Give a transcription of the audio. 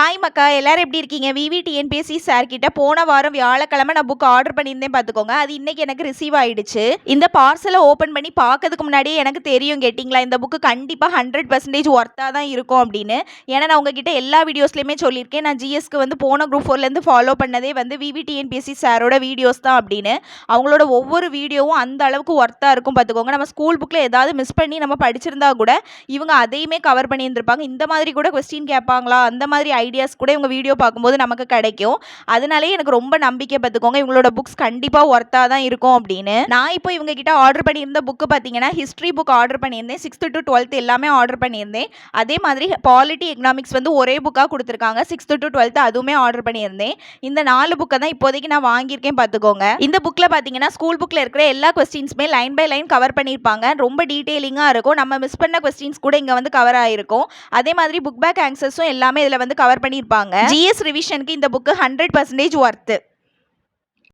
Hi மக்கா, எல்லாரும் எப்படி இருக்கீங்க? விவிடிஎன்பிஎஸ்சி சார் கிட்ட போன வாரம் வியாழக்கிழமை நான் புக் ஆர்டர் பண்ணியிருந்தேன் பார்த்துக்கோங்க. அது இன்னைக்கு எனக்கு ரிசீவ் ஆயிடுச்சு. இந்த பார்சலை ஓப்பன் பண்ணி பார்க்கறதுக்கு முன்னாடியே எனக்கு தெரியும் கேட்டிங்களா, இந்த புக்கு கண்டிப்பாக 100% ஒர்த்தாக தான் இருக்கும் அப்படின்னு. ஏன்னா நான் உங்ககிட்ட எல்லா வீடியோஸ்லையுமே சொல்லியிருக்கேன், நான் ஜிஎஸ்க்கு வந்து போன குரூப் 4லேருந்து ஃபாலோ பண்ணதே வந்து விவிடிஎன்பிஎஸ்சி சாரோட வீடியோஸ் தான் அப்படின்னு. அவங்களோட ஒவ்வொரு வீடியோவும் அந்த அளவுக்கு ஒர்த்தாக இருக்கும் பார்த்துக்கோங்க. நம்ம ஸ்கூல் புக்கில் ஏதாவது மிஸ் பண்ணி நம்ம படிச்சிருந்தா கூட இவங்க அதையுமே கவர் பண்ணியிருந்திருப்பாங்க. இந்த மாதிரி கூட கொஸ்டின் கேட்பாங்களா, அந்த மாதிரி ஐடியாஸ் கூட இவங்க வீடியோ பார்க்கும்போது நமக்கு கிடைக்கும். அதனாலே எனக்கு ரொம்ப நம்பிக்கை பார்த்துக்கோங்க, இவங்களோட புக்ஸ் கண்டிப்பாக ஒர்த்தாக தான் இருக்கும் அப்படின்னு. நான் இப்போ இவங்க கிட்ட ஆர்டர் பண்ணியிருந்த புக்கு பார்த்தீங்கன்னா ஹிஸ்ட்ரி புக் ஆர்டர் பண்ணியிருந்தேன். 6th to 12th எல்லாமே ஆர்டர் பண்ணியிருந்தேன். அதே மாதிரி பாலிட்டி எக்கனாமிக்ஸ் வந்து ஒரே புக்காக கொடுத்துருக்காங்க. 6th to 12th அதுவுமே ஆர்டர் பண்ணியிருந்தேன். இந்த 4 புக்கை தான் இப்போதைக்கு நான் வாங்கியிருக்கேன் பார்த்துக்கோங்க. இந்த புக்கில் பார்த்தீங்கன்னா ஸ்கூல் புக்கில் இருக்கிற எல்லா கொஸ்டின்ஸுமே லைன் பை லைன் கவர் பண்ணியிருப்பாங்க. ரொம்ப டீட்டெயிலிங்காக இருக்கும். நம்ம மிஸ் பண்ண கொஸ்டின்ஸ் கூட இங்கே வந்து கவர் ஆகிருக்கும். அதே மாதிரி புக் பேக் ஆன்சர்ஸும் எல்லாமே இதில் வந்து கவர் பண்ணியிருப்பாங்க. ஜிஎஸ் ரிவிஷனுக்கு இந்த புக்கு 100% ஒர்த்து.